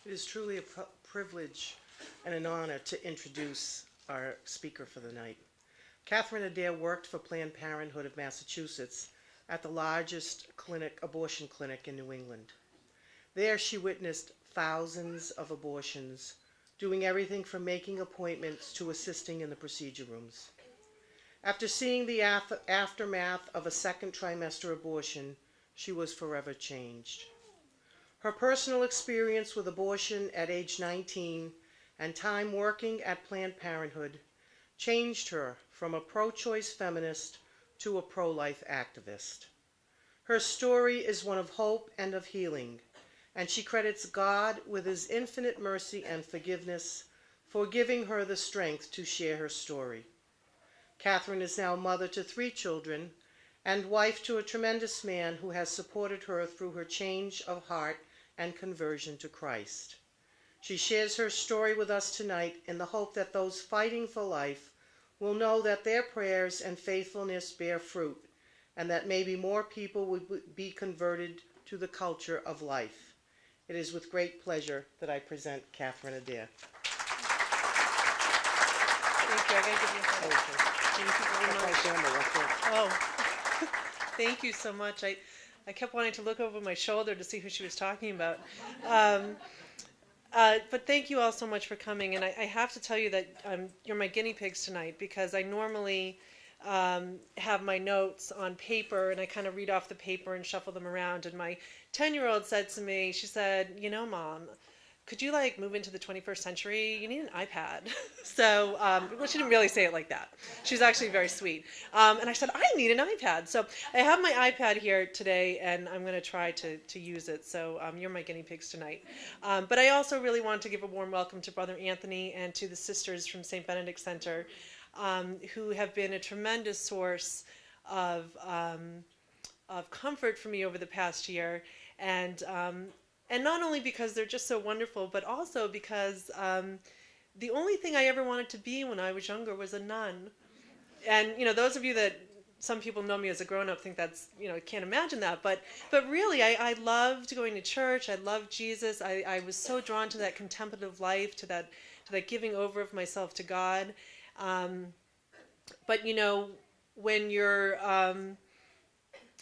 It is truly a privilege and an honor to introduce our speaker for the night. Catherine Adair worked for Planned Parenthood of Massachusetts at the largest abortion clinic in New England. There she witnessed thousands of abortions, doing everything from making appointments to assisting in the procedure rooms. After seeing the aftermath of a second trimester abortion, she was forever changed. Her personal experience with abortion at age 19 and time working at Planned Parenthood changed her from a pro-choice feminist to a pro-life activist. Her story is one of hope and of healing, and she credits God with His infinite mercy and forgiveness for giving her the strength to share her story. Catherine is now mother to 3 children and wife to a tremendous man who has supported her through her change of heart and conversion to Christ. She shares her story with us tonight in the hope that those fighting for life will know that their prayers and faithfulness bear fruit, and that maybe more people will be converted to the culture of life. It is with great pleasure that I present Catherine Adair. Thank you. I gotta give you a hug. Thank you very much. Oh, thank you so much. I kept wanting to look over my shoulder to see who she was talking about. But thank you all so much for coming. And I have to tell you that you're my guinea pigs tonight, because I normally have my notes on paper and I kind of read off the paper and shuffle them around. And my 10-year-old said to me, she said, Mom, could you move into the 21st century? You need an iPad. So, well, she didn't really say it like that. She's actually very sweet. And I said, I need an iPad. So I have my iPad here today, and I'm going to try to use it. So you're my guinea pigs tonight. But I also really want to give a warm welcome to Brother Anthony and to the sisters from St. Benedict Center, who have been a tremendous source of comfort for me over the past year. And not only because they're just so wonderful, but also because the only thing I ever wanted to be when I was younger was a nun. And, those of you that, some people know me as a grown-up think that's, can't imagine that. But really, I loved going to church. I loved Jesus. I was so drawn to that contemplative life, to that giving over of myself to God. But, when you're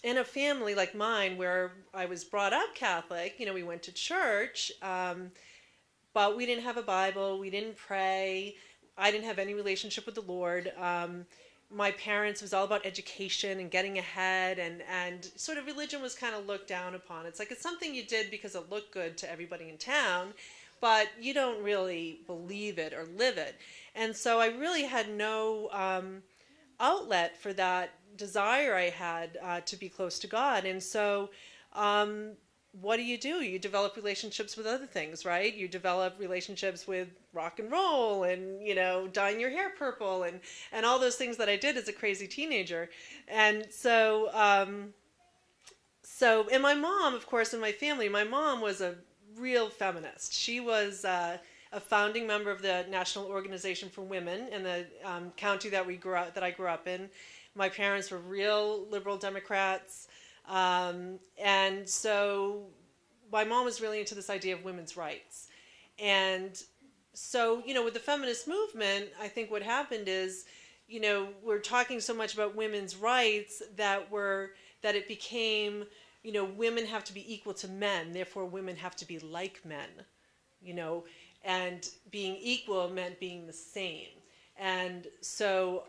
in a family like mine where I was brought up Catholic, we went to church, but we didn't have a Bible, we didn't pray, I didn't have any relationship with the Lord. My parents, was all about education and getting ahead, and sort of religion was kind of looked down upon. It's something you did because it looked good to everybody in town, but you don't really believe it or live it. And so I really had no outlet for that desire I had to be close to God. And so what do? You develop relationships with other things, right? You develop relationships with rock and roll and, dyeing your hair purple and all those things that I did as a crazy teenager. And so, and my mom, of course, in my family, my mom was a real feminist. She was a founding member of the National Organization for Women in the county that I grew up in. My parents were real liberal Democrats, and so my mom was really into this idea of women's rights. And so, with the feminist movement, I think what happened is, we're talking so much about women's rights that it became, women have to be equal to men, therefore women have to be like men, and being equal meant being the same. And so,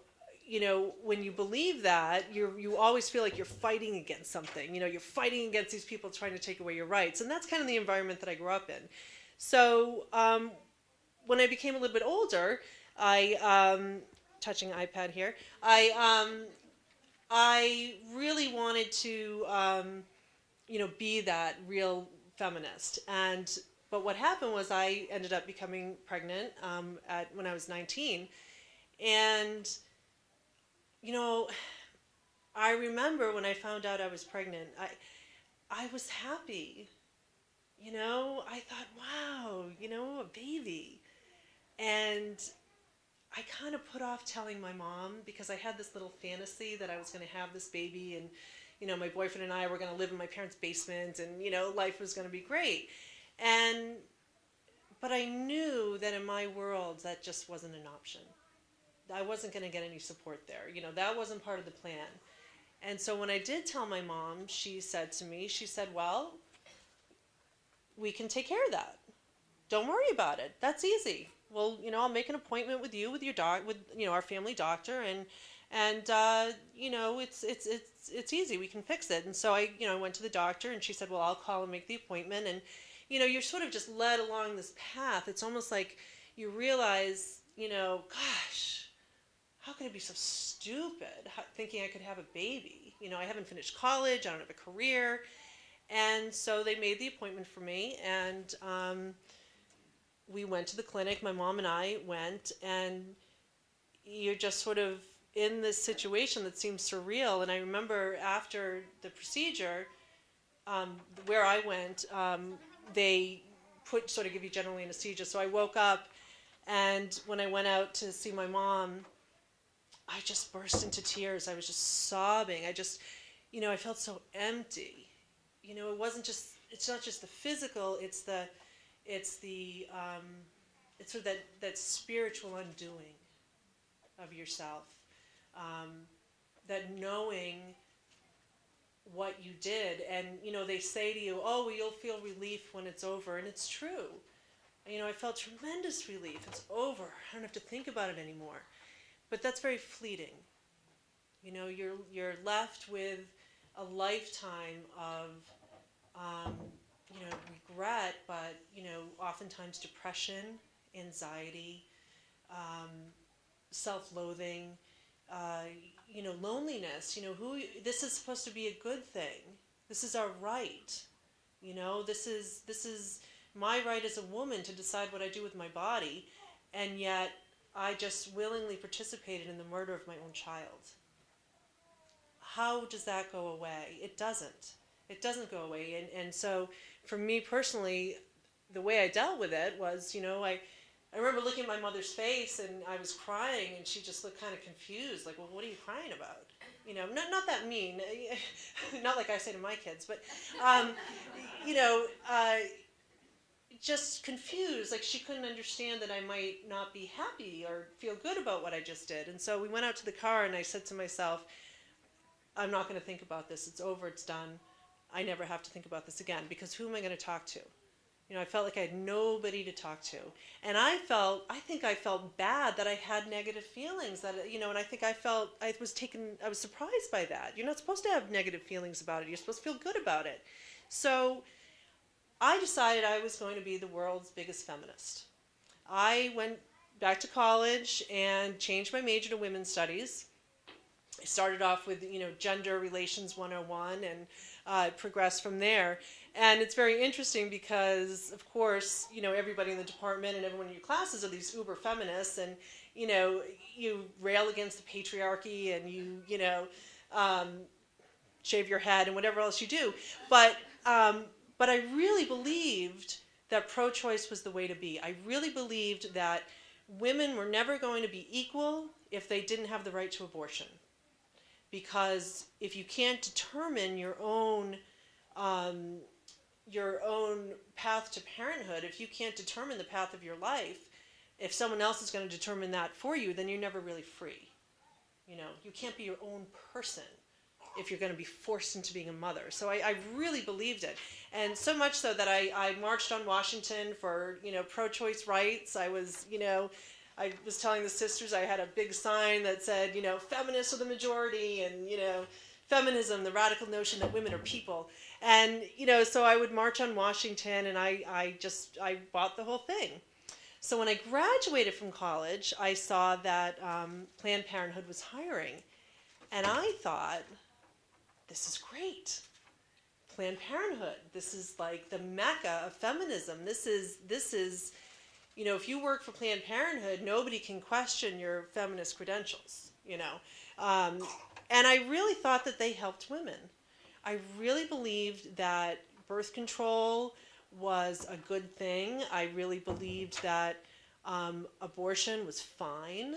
when you believe that, you always feel like you're fighting against something. You're fighting against these people trying to take away your rights. And that's kind of the environment that I grew up in. So when I became a little bit older, touching iPad here, I really wanted to, be that real feminist. But what happened was I ended up becoming pregnant when I was 19. And I remember when I found out I was pregnant, I was happy. I thought, wow, a baby. And I kind of put off telling my mom because I had this little fantasy that I was going to have this baby and, my boyfriend and I were going to live in my parents' basement and, life was going to be great. And But I knew that in my world, that just wasn't an option. I wasn't going to get any support there. That wasn't part of the plan. And so when I did tell my mom, she said to me, she said, well, we can take care of that. Don't worry about it. That's easy. Well, I'll make an appointment with you, with your with our family doctor, and it's easy. We can fix it. And so I went to the doctor, and she said, well, I'll call and make the appointment. And you're sort of just led along this path. It's almost like you realize, gosh, how could I be so stupid thinking I could have a baby? I haven't finished college. I don't have a career. And so they made the appointment for me, and we went to the clinic. My mom and I went, and you're just sort of in this situation that seems surreal. And I remember after the procedure, where I went, they sort of give you general anesthesia. So I woke up, and when I went out to see my mom, I just burst into tears. I was just sobbing. I felt so empty. It's not just the physical, it's sort of that spiritual undoing of yourself, that knowing what you did. And they say to you, oh, well, you'll feel relief when it's over, and it's true. I felt tremendous relief. It's over. I don't have to think about it anymore. But that's very fleeting. You're left with a lifetime of regret, but oftentimes depression, anxiety, self-loathing, loneliness. This is supposed to be a good thing. This is our right. This is my right as a woman to decide what I do with my body, and yet I just willingly participated in the murder of my own child. How does that go away? It doesn't. It doesn't go away. And so for me personally, the way I dealt with it was, I remember looking at my mother's face, and I was crying, and she just looked kind of confused, like, well, what are you crying about? Not that mean, not like I say to my kids, but, just confused, like she couldn't understand that I might not be happy or feel good about what I just did. And so we went out to the car, and I said to myself, I'm not going to think about this. It's over. It's done. I never have to think about this again, because who am I going to talk to? I felt like I had nobody to talk to. And I think I felt bad that I had negative feelings, that, and I think I was surprised by that. You're not supposed to have negative feelings about it. You're supposed to feel good about it. So I decided I was going to be the world's biggest feminist. I went back to college and changed my major to women's studies. I started off with, Gender Relations 101, and progressed from there. And it's very interesting because, of course, everybody in the department and everyone in your classes are these uber feminists, and, you rail against the patriarchy, and you shave your head and whatever else you do. But I really believed that pro-choice was the way to be. I really believed that women were never going to be equal if they didn't have the right to abortion. Because if you can't determine your own path to parenthood, if you can't determine the path of your life, if someone else is going to determine that for you, then you're never really free. You can't be your own person if you're going to be forced into being a mother. So I really believed it. And so much so that I marched on Washington for, pro-choice rights. I was telling the sisters, I had a big sign that said, feminists are the majority, and, feminism, the radical notion that women are people. And, so I would march on Washington, and I bought the whole thing. So when I graduated from college, I saw that Planned Parenthood was hiring. And I thought, this is great. Planned Parenthood, this is like the mecca of feminism. This is if you work for Planned Parenthood, nobody can question your feminist credentials, And I really thought that they helped women. I really believed that birth control was a good thing. I really believed that abortion was fine.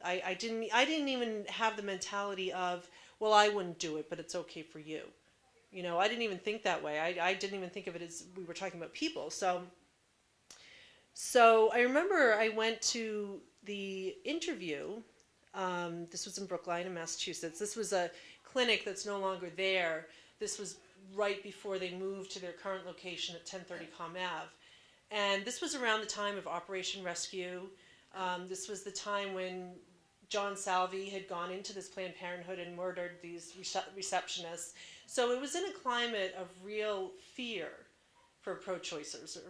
I didn't even have the mentality of, well, I wouldn't do it, but it's okay for you. I didn't even think that way. I didn't even think of it as we were talking about people. So So I remember I went to the interview. This was in Brookline, in Massachusetts. This was a clinic that's no longer there. This was right before they moved to their current location at 1030 Com Ave. And this was around the time of Operation Rescue. This was the time when John Salvi had gone into this Planned Parenthood and murdered these receptionists. So it was in a climate of real fear for pro-choicers, or,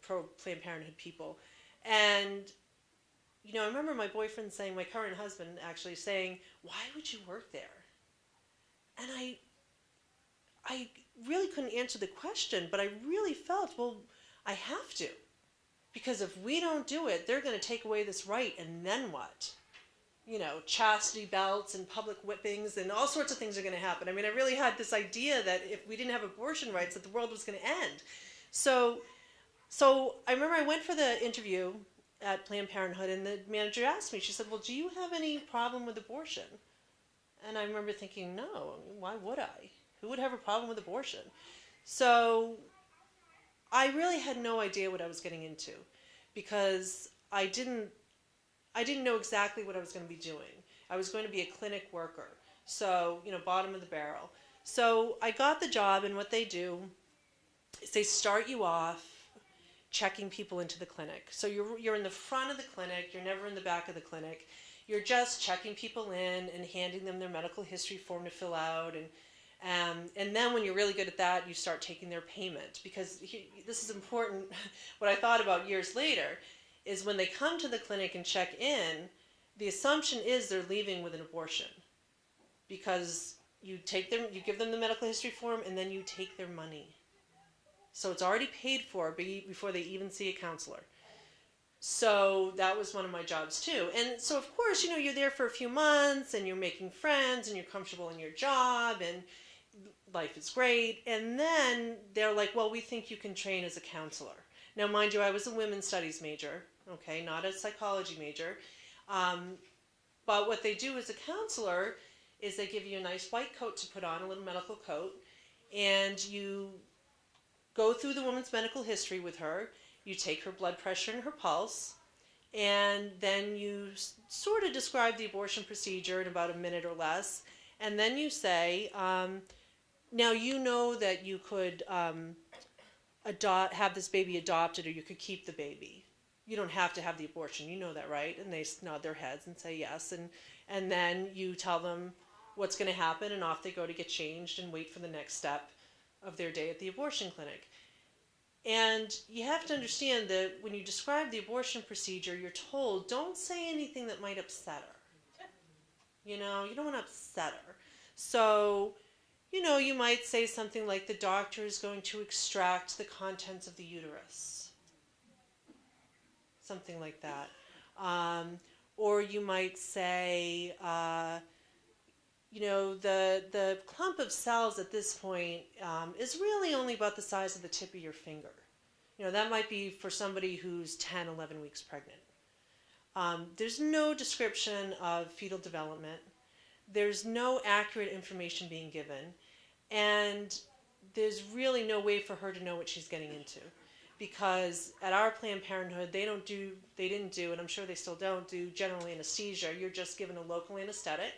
pro-Planned Parenthood people. And, I remember my boyfriend saying, my current husband actually saying, why would you work there? And I really couldn't answer the question, but I really felt, well, I have to. Because if we don't do it, they're going to take away this right, and then what? Chastity belts and public whippings and all sorts of things are going to happen. I mean, I really had this idea that if we didn't have abortion rights, that the world was going to end. So I remember I went for the interview at Planned Parenthood, and the manager asked me, she said, well, do you have any problem with abortion? And I remember thinking, no, why would I? Who would have a problem with abortion? So I really had no idea what I was getting into, because I didn't know exactly what I was going to be doing. I was going to be a clinic worker, so, bottom of the barrel. So I got the job, and what they do is they start you off checking people into the clinic. So you're in the front of the clinic, you're never in the back of the clinic. You're just checking people in and handing them their medical history form to fill out, and then when you're really good at that, you start taking their payment, because this is important. What I thought about years later is when they come to the clinic and check in, the assumption is they're leaving with an abortion, because you give them the medical history form, and then you take their money. So it's already paid for before they even see a counselor. So that was one of my jobs too. And so of course, you're there for a few months, and you're making friends, and you're comfortable in your job, and life is great. And then they're like, well, we think you can train as a counselor. Now, mind you, I was a women's studies major, okay, not a psychology major. But what they do as a counselor is they give you a nice white coat to put on, a little medical coat, and you go through the woman's medical history with her. You take her blood pressure and her pulse, and then you sort of describe the abortion procedure in about a minute or less, and then you say, now you know that you could have this baby adopted, or you could keep the baby. You don't have to have the abortion. You know that, right? And they nod their heads and say yes, and then you tell them what's going to happen, and off they go to get changed and wait for the next step of their day at the abortion clinic. And you have to understand that when you describe the abortion procedure, you're told, don't say anything that might upset her. You don't want to upset her. So, you might say something like, the doctor is going to extract the contents of the uterus. Something like that. Or you might say, the clump of cells at this point is really only about the size of the tip of your finger. That might be for somebody who's 10, 11 weeks pregnant. There's no description of fetal development. There's no accurate information being given. And there's really no way for her to know what she's getting into. Because at our Planned Parenthood, they didn't do, and I'm sure they still don't do, general anesthesia. You're just given a local anesthetic,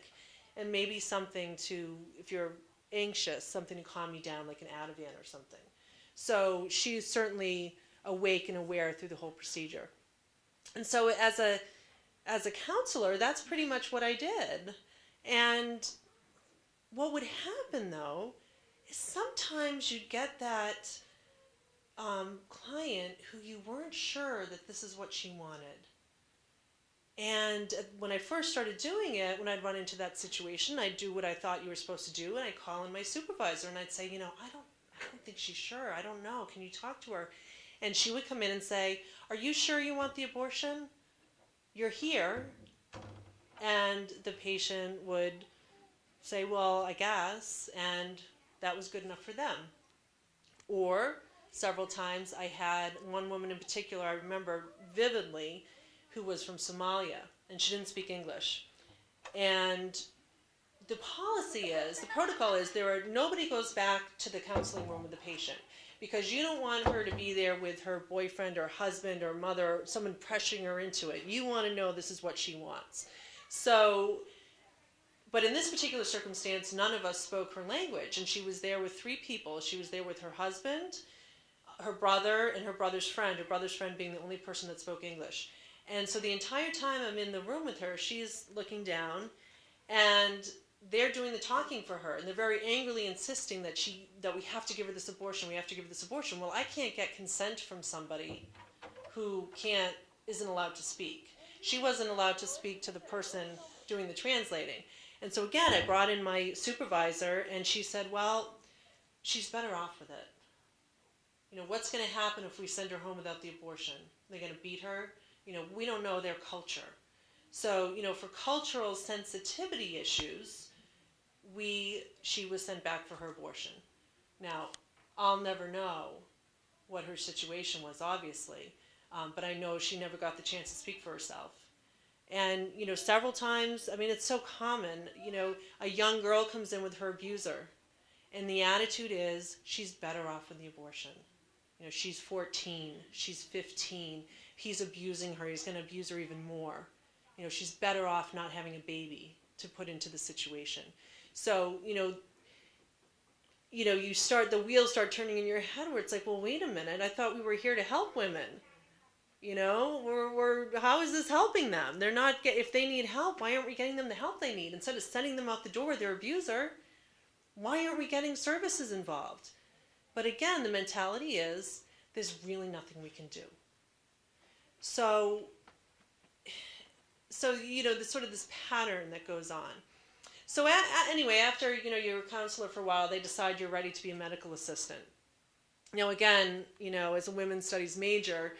and maybe something to, if you're anxious, something to calm you down, like an Adair or something. So she's certainly awake and aware through the whole procedure. And so as a counselor, that's pretty much what I did. And what would happen, though, is sometimes you'd get that client who you weren't sure that this is what she wanted. And when I first started doing it, when I'd run into that situation, I'd do what I thought you were supposed to do, and I'd call in my supervisor, and I'd say, I don't think she's sure. I don't know. Can you talk to her? And she would come in and say, are you sure you want the abortion? You're here. And the patient would say, well, I guess, and that was good enough for them. Or several times I had one woman in particular I remember vividly who was from Somalia, and she didn't speak English. And the policy is, the protocol is, nobody goes back to the counseling room with the patient, because you don't want her to be there with her boyfriend or husband or mother, or someone pressuring her into it. You want to know this is what she wants. So, but in this particular circumstance, none of us spoke her language, and she was there with 3 people. She was there with her husband, her brother, and her brother's friend being the only person that spoke English. And so the entire time I'm in the room with her, she's looking down, and they're doing the talking for her, and they're very angrily insisting that we have to give her this abortion, Well, I can't get consent from somebody who isn't allowed to speak. She wasn't allowed to speak to the person doing the translating. And so again, I brought in my supervisor, and she said, well, she's better off with it. What's going to happen if we send her home without the abortion? They're going to beat her? We don't know their culture. So, for cultural sensitivity issues, she was sent back for her abortion. Now, I'll never know what her situation was, obviously, but I know she never got the chance to speak for herself. And, several times, it's so common, a young girl comes in with her abuser, and the attitude is she's better off with the abortion. She's 14, she's 15, he's abusing her, he's going to abuse her even more. She's better off not having a baby to put into the situation. So, the wheels start turning in your head where it's like, well, wait a minute, I thought we were here to help women. How is this helping them? They're not, if they need help, why aren't we getting them the help they need? Instead of sending them out the door with their abuser, why aren't we getting services involved? But again, the mentality is, there's really nothing we can do. So there's sort of this pattern that goes on. So anyway, after, you're a counselor for a while, they decide you're ready to be a medical assistant. Now again, as a women's studies major,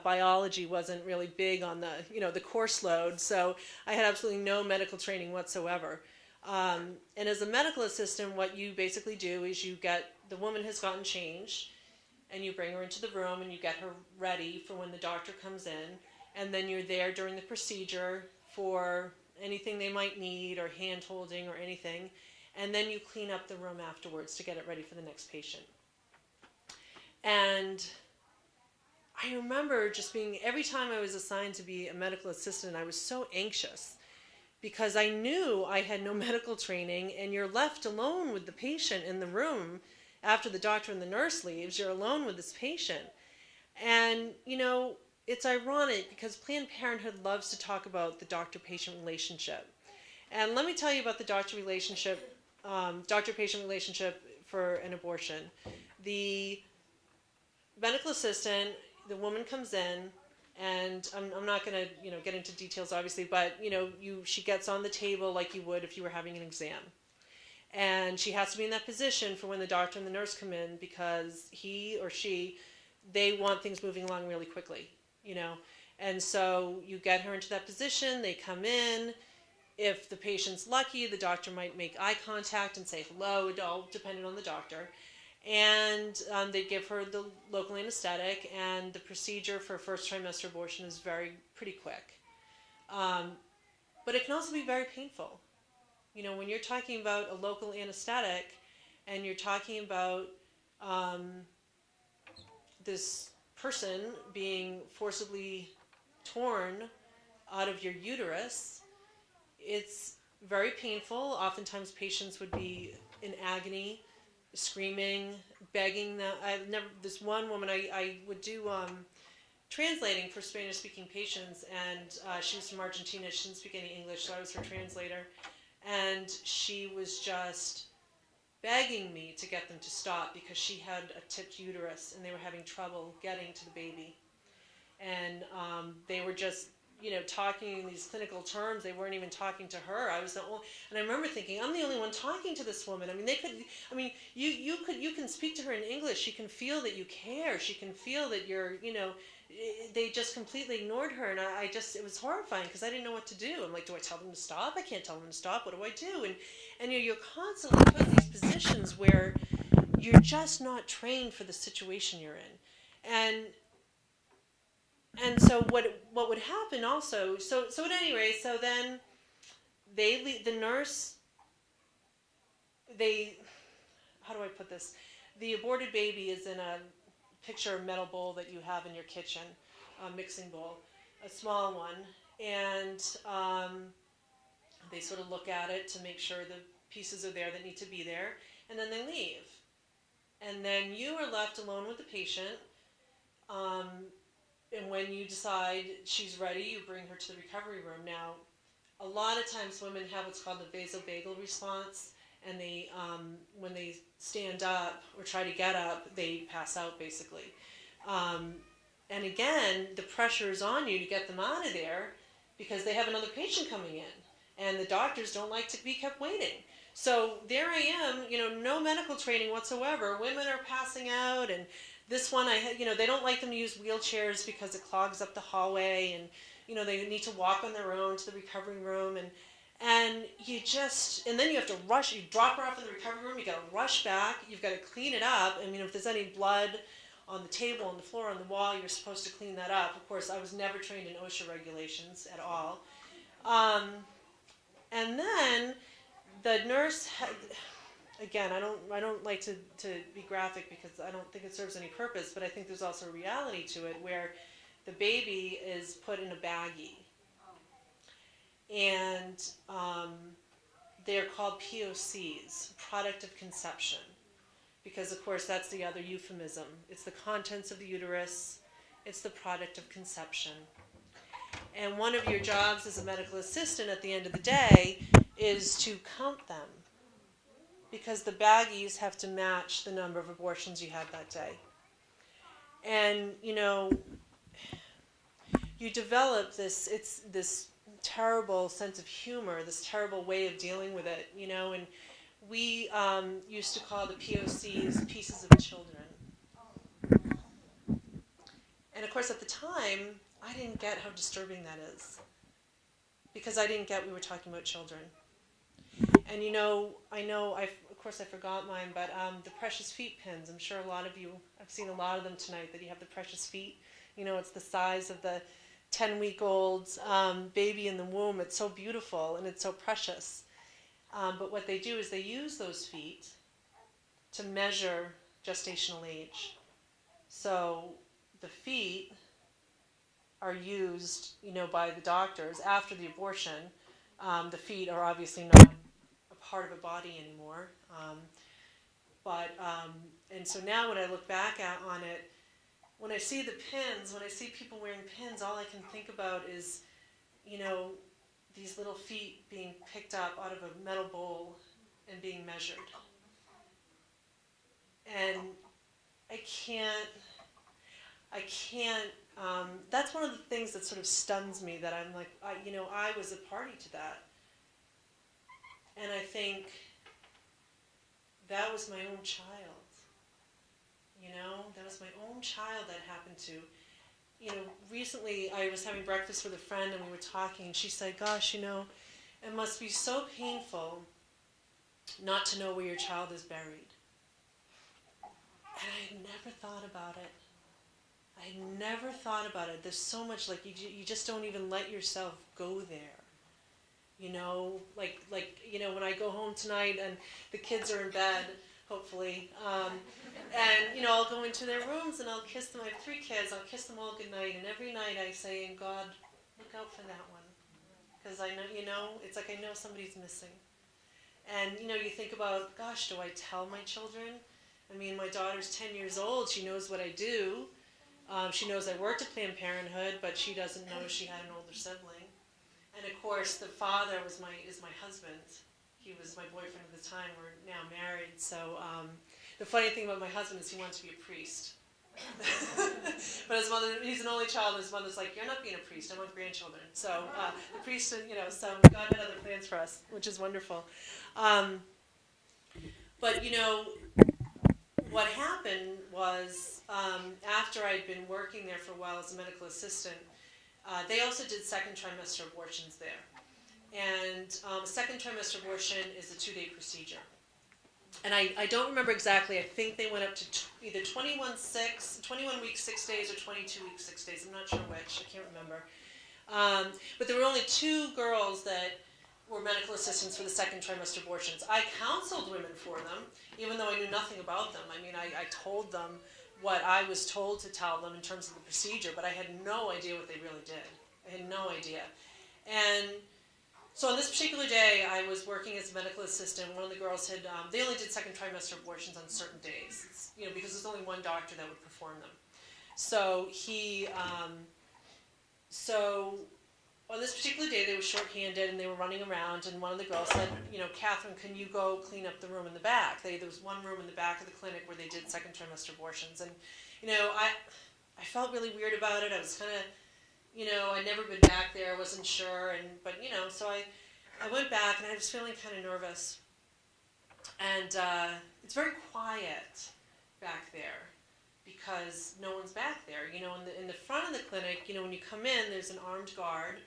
biology wasn't really big on the course load, so I had absolutely no medical training whatsoever. And as a medical assistant, what you basically do is the woman has gotten changed, and you bring her into the room and you get her ready for when the doctor comes in, and then you're there during the procedure for anything they might need or hand holding or anything, and then you clean up the room afterwards to get it ready for the next patient. And I remember just every time I was assigned to be a medical assistant, I was so anxious because I knew I had no medical training, and you're left alone with the patient in the room after the doctor and the nurse leaves. You're alone with this patient. And, it's ironic because Planned Parenthood loves to talk about the doctor-patient relationship. And let me tell you about the doctor-patient relationship for an abortion. The medical assistant, the woman comes in, and I'm not going to get into details obviously, but she gets on the table like you would if you were having an exam. And she has to be in that position for when the doctor and the nurse come in, because he or she, they want things moving along really quickly, And so you get her into that position, they come in. If the patient's lucky, the doctor might make eye contact and say hello, it all depending on the doctor. And they give her the local anesthetic, and the procedure for first trimester abortion is pretty quick. But it can also be very painful. When you're talking about a local anesthetic and you're talking about this person being forcibly torn out of your uterus, it's very painful. Oftentimes patients would be in agony, screaming, begging. This one woman I would do translating for Spanish-speaking patients, and she was from Argentina. She didn't speak any English, so I was her translator. And she was just begging me to get them to stop because she had a tipped uterus and they were having trouble getting to the baby. And they were just, talking in these clinical terms. They weren't even talking to her. I was the only, and I remember thinking, I'm the only one talking to this woman. You can speak to her in English. She can feel that you care. She can feel that you're, they just completely ignored her. And it was horrifying because I didn't know what to do. I'm like, do I tell them to stop? I can't tell them to stop. What do I do? And you're constantly put in these positions where you're just not trained for the situation you're in. And so what would happen also, so at any rate, so then the nurse how do I put this? The aborted baby is in a picture metal bowl that you have in your kitchen, a mixing bowl, a small one, and they sort of look at it to make sure the pieces are there that need to be there, and then they leave. And then you are left alone with the patient, and when you decide she's ready, you bring her to the recovery room. Now, a lot of times women have what's called the vasovagal response, and they, when they stand up or try to get up, they pass out basically. And again, the pressure is on you to get them out of there because they have another patient coming in, and the doctors don't like to be kept waiting. So there I am, no medical training whatsoever. Women are passing out, and this one, they don't like them to use wheelchairs because it clogs up the hallway, and they need to walk on their own to the recovery room, and then you have to rush. You drop her off in the recovery room. You got to rush back. You've got to clean it up. I mean, if there's any blood on the table, on the floor, on the wall, you're supposed to clean that up. Of course, I was never trained in OSHA regulations at all. And then the nurse again, I don't like to be graphic because I don't think it serves any purpose, but I think there's also a reality to it where the baby is put in a baggie. And they're called POCs, product of conception, because of course that's the other euphemism. It's the contents of the uterus, it's the product of conception. And one of your jobs as a medical assistant at the end of the day is to count them, because the baggies have to match the number of abortions you had that day. And you develop this terrible sense of humor, this terrible way of dealing with it, and we used to call the POCs pieces of children. And of course at the time, I didn't get how disturbing that is, because I didn't get we were talking about children. And I forgot mine, but the precious feet pins, I'm sure a lot of you, I've seen a lot of them tonight, that you have the precious feet. It's the size of the 10-week-old baby in the womb. It's so beautiful and it's so precious. But what they do is they use those feet to measure gestational age. So the feet are used, by the doctors after the abortion. The feet are obviously not a part of a body anymore. And so now when I look back on it, when I see the pins, when I see people wearing pins, all I can think about is, these little feet being picked up out of a metal bowl and being measured. And I can't, that's one of the things that sort of stuns me, that I'm like, I was a party to that. And I think that was my own child. That was my own child that happened to. Recently I was having breakfast with a friend and we were talking, and she said, gosh, it must be so painful not to know where your child is buried. And I had never thought about it. There's so much, you just don't even let yourself go there. When I go home tonight and the kids are in bed, hopefully, and I'll go into their rooms and I'll kiss them. I have 3 kids. I'll kiss them all goodnight, and every night I say, "And God, look out for that one," because I know, it's like I know somebody's missing. And you think about, gosh, do I tell my children? I mean, my daughter's 10 years old. She knows what I do. She knows I worked at Planned Parenthood, but she doesn't know she had an older sibling. And of course, the father is my husband. He was my boyfriend at the time. We're now married. So the funny thing about my husband is he wants to be a priest. But his mother, he's an only child, and his mother's like, "You're not being a priest. I want grandchildren." So the priest, so God had other plans for us, which is wonderful. But what happened was, after I'd been working there for a while as a medical assistant, they also did second trimester abortions there. And a second trimester abortion is a 2-day procedure. And I don't remember exactly. I think they went up to either 21 weeks, 6 days, or 22 weeks, 6 days. I'm not sure which. I can't remember. But there were only 2 girls that were medical assistants for the second trimester abortions. I counseled women for them, even though I knew nothing about them. I mean, I told them what I was told to tell them in terms of the procedure, but I had no idea what they really did. I had no idea. And so on this particular day, I was working as a medical assistant. One of the girls had, they only did second trimester abortions on certain days, because there's only one doctor that would perform them. So on this particular day, they were short-handed and they were running around, and one of the girls said, Catherine, can you go clean up the room in the back? There was one room in the back of the clinic where they did second trimester abortions. And, I felt really weird about it. I was kind of, I'd never been back there. I wasn't sure. But so I went back and I was feeling kind of nervous. And it's very quiet back there because no one's back there. In the front of the clinic, when you come in, there's an armed guard.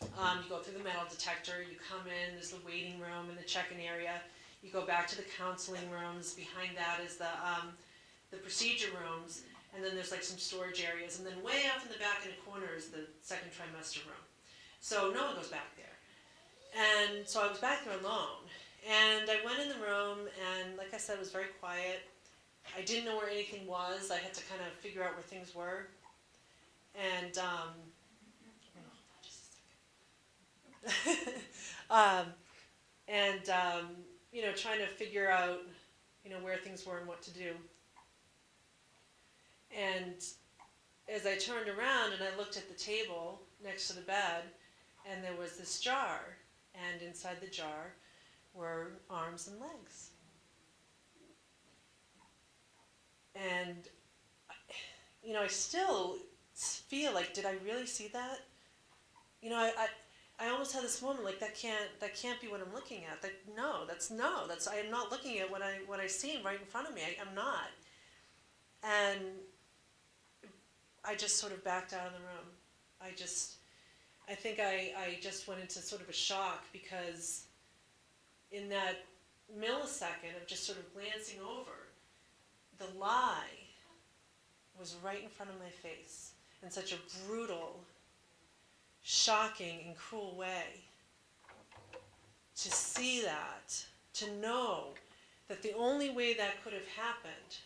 You go through the metal detector, you come in, there's the waiting room and the check-in area. You go back to the counseling rooms. Behind that is the procedure rooms, and then there's like some storage areas. And then way off in the back in the corner is the second trimester room. So no one goes back there. And so I was back there alone. And I went in the room, and like I said, it was very quiet. I didn't know where anything was. I had to kind of figure out where things were. And trying to figure out, where things were and what to do. And as I turned around and I looked at the table next to the bed, and there was this jar, and inside the jar were arms and legs. And, I still feel like, did I really see that? I almost had this moment like that can't be what I'm looking at. I am not looking at what I see right in front of me. I'm not. And I just sort of backed out of the room. I think I just went into sort of a shock, because in that millisecond of just sort of glancing over, the lie was right in front of my face in such a brutal, shocking, and cruel way. To see that, to know that the only way that could have happened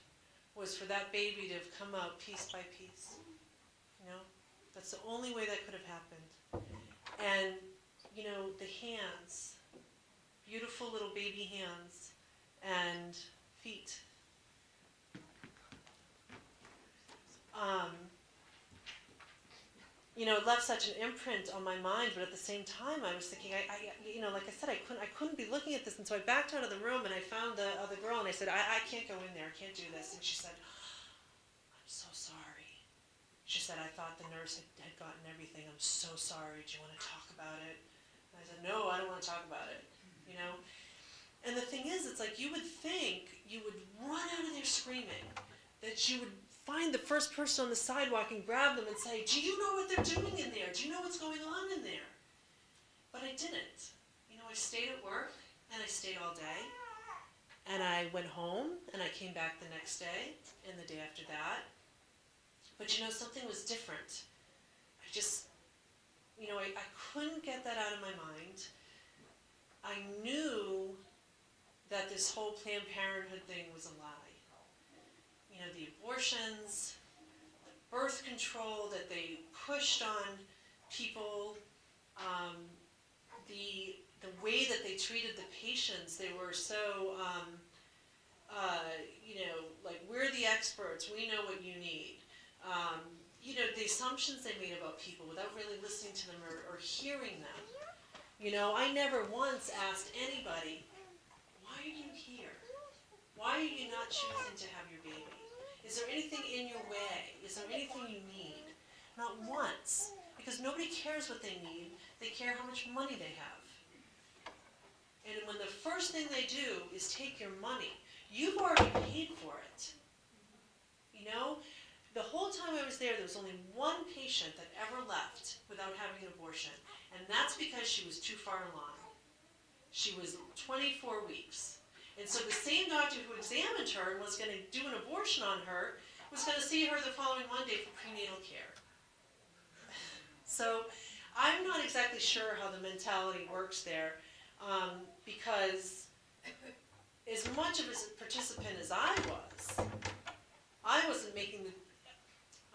was for that baby to have come out piece by piece. That's the only way that could have happened. And, the hands, beautiful little baby hands and feet. It left such an imprint on my mind, but at the same time, I was thinking, like I said, I couldn't be looking at this, and so I backed out of the room, and I found the other girl, and I said, I can't go in there, I can't do this, and she said, I'm so sorry. She said, I thought the nurse had gotten everything, I'm so sorry, do you want to talk about it? And I said, no, I don't want to talk about it, And the thing is, it's like, you would think you would run out of there screaming, that you would find the first person on the sidewalk and grab them and say, do you know what they're doing in there? Do you know what's going on in there? But I didn't. I stayed at work, and I stayed all day. And I went home, and I came back the next day, and the day after that. But something was different. I just, I couldn't get that out of my mind. I knew that this whole Planned Parenthood thing was a lie. The abortions, the birth control that they pushed on people, the way that they treated the patients. They were so, like, we're the experts, we know what you need. The assumptions they made about people without really listening to them or hearing them. I never once asked anybody, why are you here? Why are you not choosing to have your baby? Is there anything in your way? Is there anything you need? Not once. Because nobody cares what they need. They care how much money they have. And when the first thing they do is take your money, you've already paid for it. The whole time I was there was only one patient that ever left without having an abortion. And that's because she was too far along. She was 24 weeks. And so the same doctor who examined her and was going to do an abortion on her was going to see her the following Monday for prenatal care. So I'm not exactly sure how the mentality works there, because as much of a participant as I wasn't making the,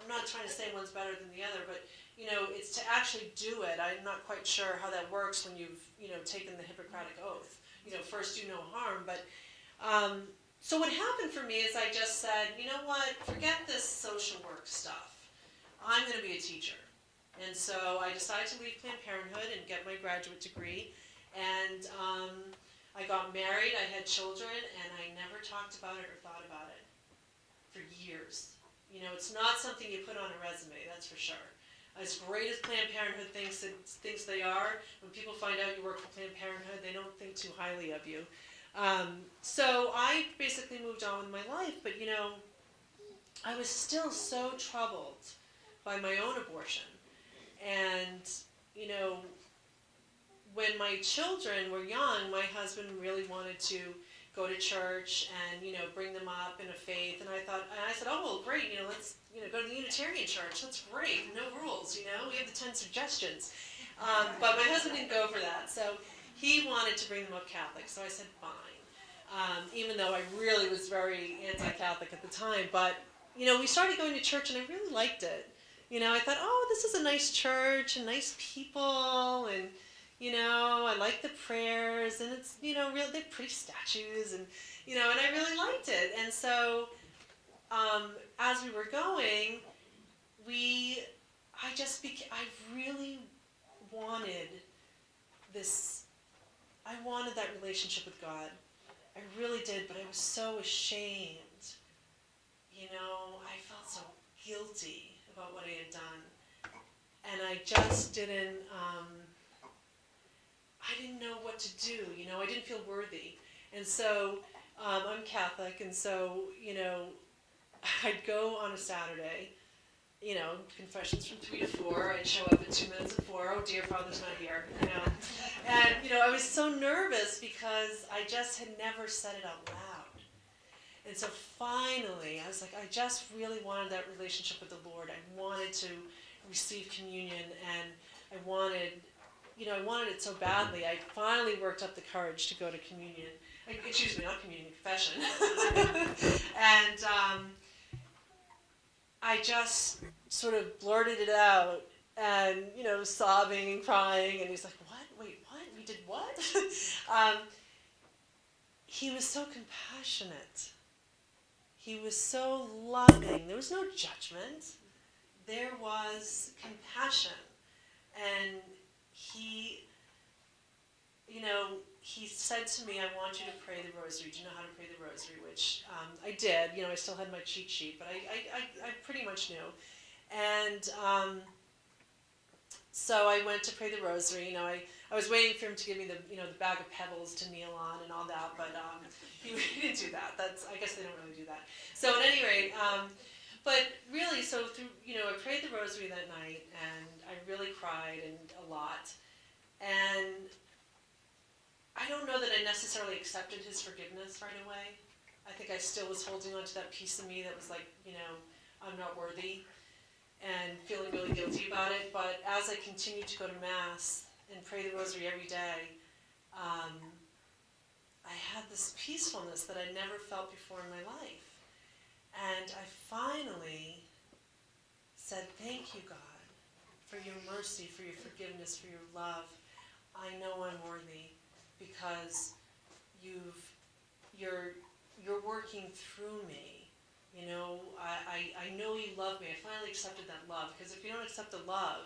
I'm not trying to say one's better than the other, but it's to actually do it. I'm not quite sure how that works when you've, taken the Hippocratic Oath. First do no harm. But so what happened for me is I just said, you know what, forget this social work stuff. I'm going to be a teacher. And so I decided to leave Planned Parenthood and get my graduate degree. And I got married, I had children, and I never talked about it or thought about it for years. It's not something you put on a resume, that's for sure. As great as Planned Parenthood thinks they are, when people find out you work for Planned Parenthood, they don't think too highly of you. So I basically moved on with my life, but I was still so troubled by my own abortion. And, when my children were young, my husband really wanted to go to church and, bring them up in a faith. And I said, oh, well, great, let's, go to the Unitarian church. That's great. No rules, we have the 10 suggestions. But my husband didn't go for that. So he wanted to bring them up Catholic. So I said, fine. Even though I really was very anti-Catholic at the time. But, we started going to church and I really liked it. I thought, oh, this is a nice church and nice people, and, I like the prayers, and it's, they're pretty statues, and, and I really liked it. And so, as we were going, I really wanted I wanted that relationship with God. I really did, but I was so ashamed. I felt so guilty about what I had done, and I just didn't know what to do. I didn't feel worthy. And so I'm Catholic, and so I'd go on a Saturday, confessions from 3 to 4. I'd show up at 2 minutes of 4. Oh dear, Father's not here. And I was so nervous because I just had never said it out loud. And so finally, I was like, I just really wanted that relationship with the Lord. I wanted to receive communion, and I wanted it so badly. I finally worked up the courage to go to communion. Excuse me, not communion, confession. And I just sort of blurted it out, and, sobbing and crying. And he's like, what? Wait, what? We did what? He was so compassionate. He was so loving. There was no judgment. There was compassion. And he said to me, I want you to pray the rosary. Do you know how to pray the rosary? Which I did. I still had my cheat sheet, but I pretty much knew. And so I went to pray the rosary. I was waiting for him to give me the bag of pebbles to kneel on and all that, but he didn't do that. I guess they don't really do that. So at any rate, but really, so through, I prayed the rosary that night, and I really cried a lot. And I don't know that I necessarily accepted his forgiveness right away. I think I still was holding on to that piece of me that was like, I'm not worthy, and feeling really guilty about it. But as I continued to go to Mass and pray the rosary every day, I had this peacefulness that I never felt before in my life. And I finally said, thank you, God, for your mercy, for your forgiveness, for your love. I know I'm worthy because you're working through me. I know you love me. I finally accepted that love, because if you don't accept the love,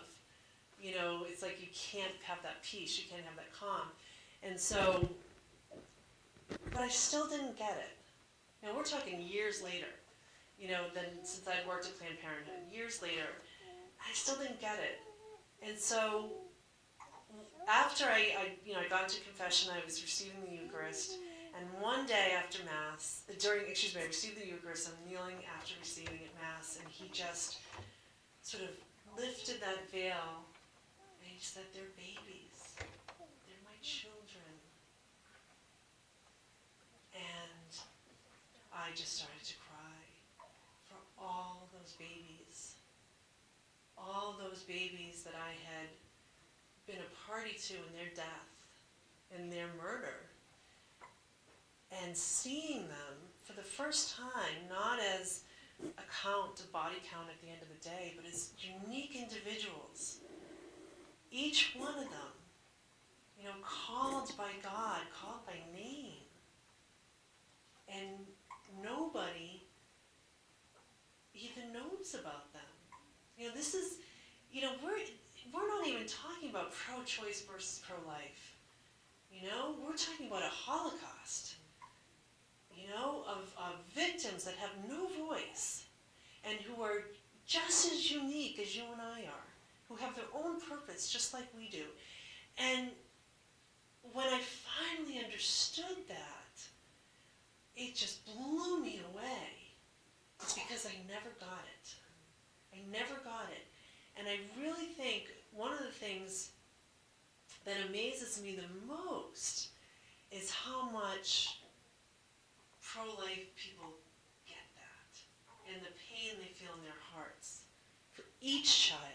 it's like you can't have that peace, you can't have that calm. And so, but I still didn't get it. We're talking years later, since I'd worked at Planned Parenthood, years later, I still didn't get it. And so, after I got into confession, I was receiving the Eucharist, and one day after Mass, I received the Eucharist, I'm kneeling after receiving it Mass, and he just sort of lifted that veil, and he said, they're babies, they're my children. And I just started to cry for all those babies that I had been a party to in their death, and their murder, and seeing them for the first time, not as a body count at the end of the day, but as unique individuals, each one of them, called by God, called by name, and nobody even knows about them. This is, we're not even talking about pro-choice versus pro-life. We're talking about a Holocaust, of victims that have no voice and who are just as unique as you and I are, who have their own purpose just like we do. And when I finally understood that, it just blew me away. It's because I never got it. I never got it. And I really think one of the things that amazes me the most is how much pro-life people get that and the pain they feel in their hearts for each child.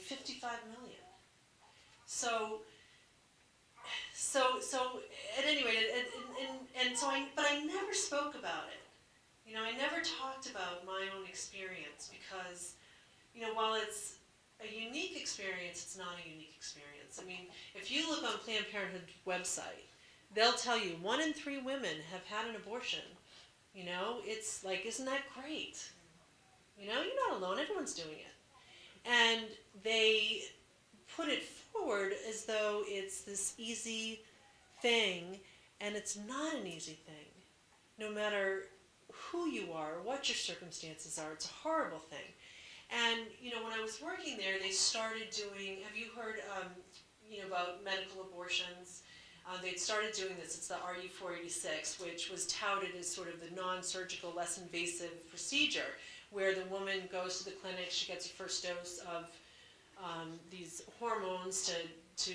55 million. So at any rate, but I never spoke about it. I never talked about my own experience because, while it's a unique experience, it's not a unique experience. If you look on Planned Parenthood's website, they'll tell you 1 in 3 women have had an abortion. It's like, isn't that great? You're not alone, everyone's doing it. And they put it forward as though it's this easy thing, and it's not an easy thing. No matter who you are, what your circumstances are, it's a horrible thing. And, when I was working there, they started doing, have you heard, about medical abortions? They'd started doing this. It's the RU486, which was touted as sort of the non-surgical, less invasive procedure, where the woman goes to the clinic, she gets her first dose of these hormones to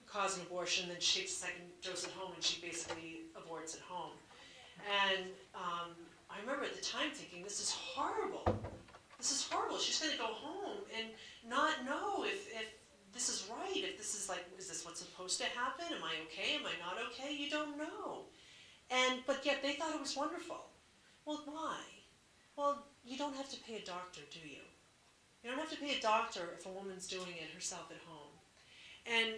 cause an abortion, then she takes a second dose at home, and she basically aborts at home. And I remember at the time thinking, this is horrible. This is horrible. She's going to go home and not know if this is right, if this is is this what's supposed to happen? Am I okay? Am I not okay? You don't know. But yet they thought it was wonderful. Well, why? Well, you don't have to pay a doctor, do you? You don't have to pay a doctor if a woman's doing it herself at home. And,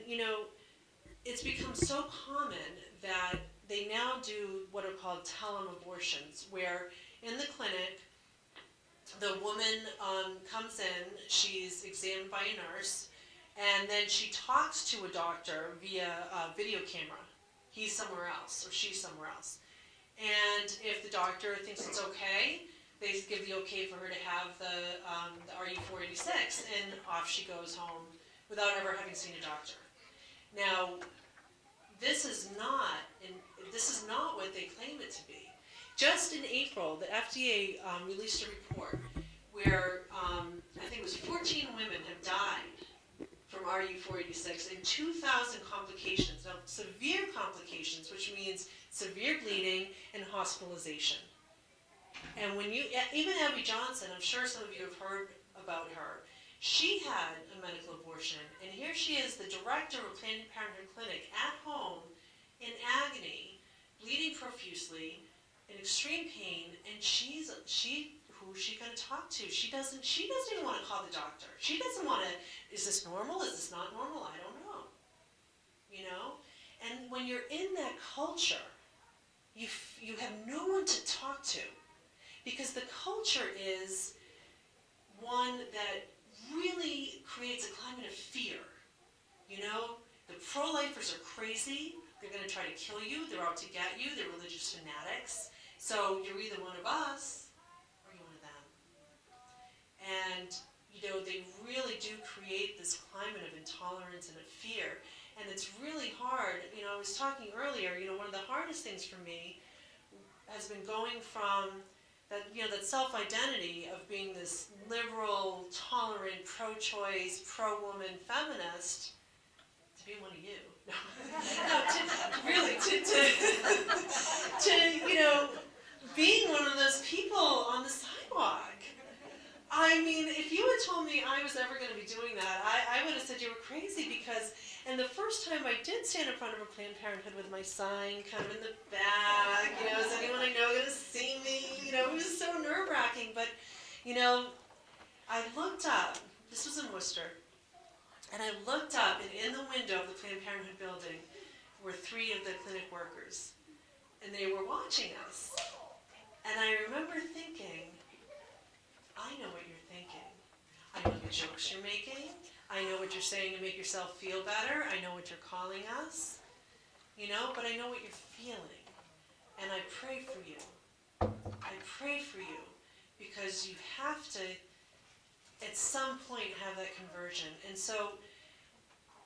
it's become so common that they now do what are called tele-abortions, where in the clinic, the woman comes in, she's examined by a nurse, and then she talks to a doctor via a video camera. He's somewhere else, or she's somewhere else. And if the doctor thinks it's okay, they give the okay for her to have the RU486, and off she goes home without ever having seen a doctor. Now, this is not what they claim it to be. Just in April, the FDA released a report where I think it was 14 women have died from RU486 and 2,000 complications. Now, severe complications, which means severe bleeding and hospitalization. And even Abby Johnson, I'm sure some of you have heard about her, she had a medical abortion, and here she is, the director of Planned Parenthood Clinic, at home, in agony, bleeding profusely, in extreme pain, and who's she going to talk to? She doesn't even want to call the doctor. She doesn't want to, is this normal? Is this not normal? I don't know. And when you're in that culture, you have no one to talk to, because the culture is one that really creates a climate of fear. The pro-lifers are crazy. They're going to try to kill you. They're out to get you. They're religious fanatics. So you're either one of us or you're one of them. And, they really do create this climate of intolerance and of fear. And it's really hard. I was talking earlier, one of the hardest things for me has been going from that self-identity of being this liberal, tolerant, pro-choice, pro-woman feminist to be one of you. To being one of those people on the sidewalk. I mean, if you had told me I was ever going to be doing that, I would have said you were crazy because, and the first time I did stand in front of a Planned Parenthood with my sign kind of in the back, is anyone I know going to see me? It was so nerve-wracking, but, I looked up, this was in Worcester, and I looked up, and in the window of the Planned Parenthood building were 3 of the clinic workers, and they were watching us. And I remember thinking, I know what you're thinking. I know the jokes you're making. I know what you're saying to make yourself feel better. I know what you're calling us. But I know what you're feeling. And I pray for you. I pray for you because you have to, at some point, have that conversion. And so,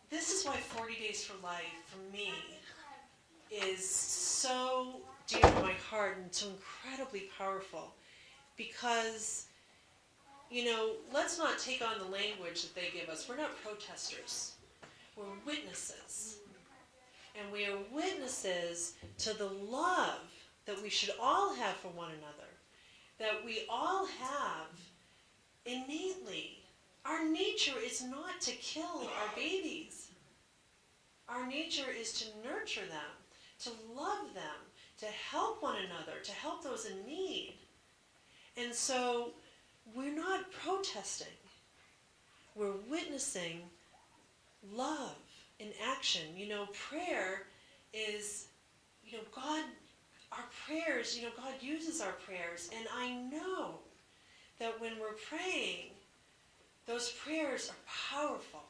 this is why 40 Days for Life, for me, is so dear to my heart and so incredibly powerful. Because let's not take on the language that they give us. We're not protesters. We're witnesses. And we are witnesses to the love that we should all have for one another, that we all have innately. Our nature is not to kill our babies. Our nature is to nurture them, to love them, to help one another, to help those in need. And so, we're not protesting. We're witnessing love in action. Prayer is, God, our prayers, God uses our prayers. And I know that when we're praying, those prayers are powerful.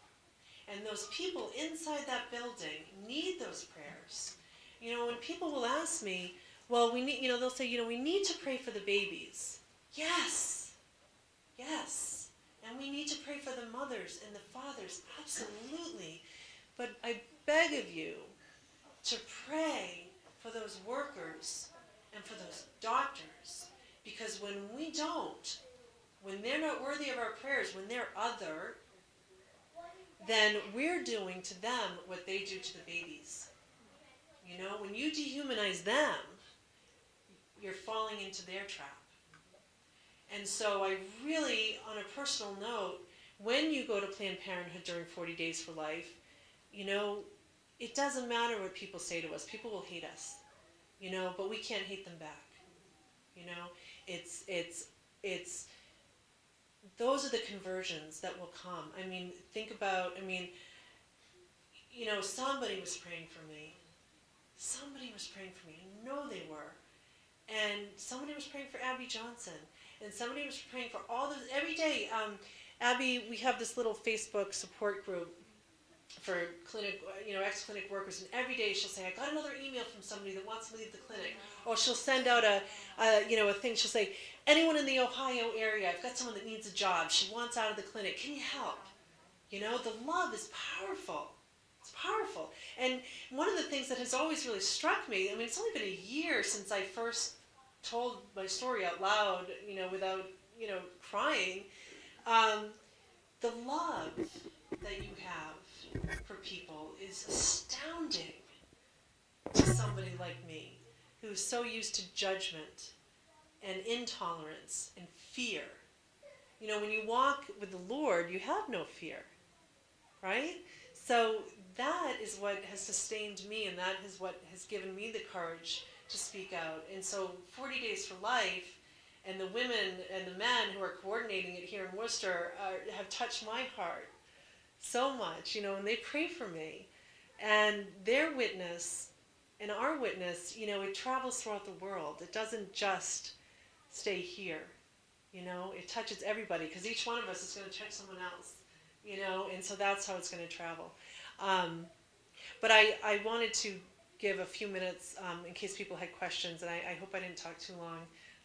And those people inside that building need those prayers. When people will ask me, well, we need, they'll say, we need to pray for the babies. Yes. Yes, and we need to pray for the mothers and the fathers, absolutely. But I beg of you to pray for those workers and for those doctors, because when we don't, when they're not worthy of our prayers, when they're other, then we're doing to them what they do to the babies. When you dehumanize them, you're falling into their trap. And so I really, on a personal note, when you go to Planned Parenthood during 40 Days for Life, it doesn't matter what people say to us. People will hate us, but we can't hate them back. It's those are the conversions that will come. I mean, think about, somebody was praying for me. Somebody was praying for me. I know they were. And somebody was praying for Abby Johnson. And somebody was praying for all those, every day. Abby, we have this little Facebook support group for clinic, ex-clinic workers, and every day she'll say, I got another email from somebody that wants to leave the clinic. Or she'll send out a thing, she'll say, anyone in the Ohio area, I've got someone that needs a job, she wants out of the clinic, can you help? The love is powerful. It's powerful. And one of the things that has always really struck me, it's only been a year since I first told my story out loud, without, crying. The love that you have for people is astounding to somebody like me, who's so used to judgment and intolerance and fear. When you walk with the Lord, you have no fear, right? So that is what has sustained me, and that is what has given me the courage to speak out. And so 40 Days for Life and the women and the men who are coordinating it here in Worcester have touched my heart so much, and they pray for me. And their witness and our witness, it travels throughout the world. It doesn't just stay here, it touches everybody, because each one of us is going to touch someone else, and so that's how it's going to travel. But I wanted to give a few minutes in case people had questions, and I hope I didn't talk too long.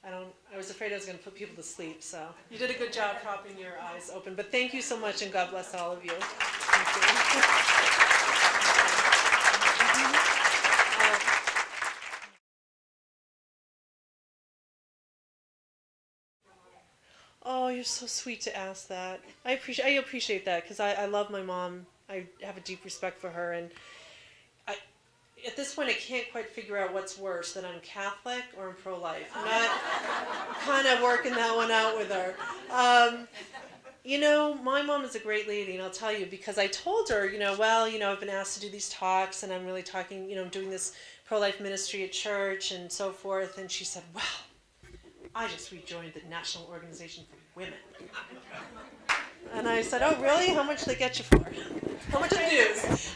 I was afraid I was going to put people to sleep, so you did a good job propping your eyes open. But thank you so much, and God bless all of you. Thank you. Oh, you're so sweet to ask that. I appreciate that, because I love my mom. I have a deep respect for her, and at this point I can't quite figure out what's worse, that I'm Catholic or I'm pro-life. I'm not kind of working that one out with her. You know, my mom is a great lady, and I'll tell you, because I told her, I've been asked to do these talks, and I'm really talking, I'm doing this pro-life ministry at church and so forth, and she said, well, I just rejoined the National Organization for Women. And I said, oh, really? How much do they get you for? How much are the dues?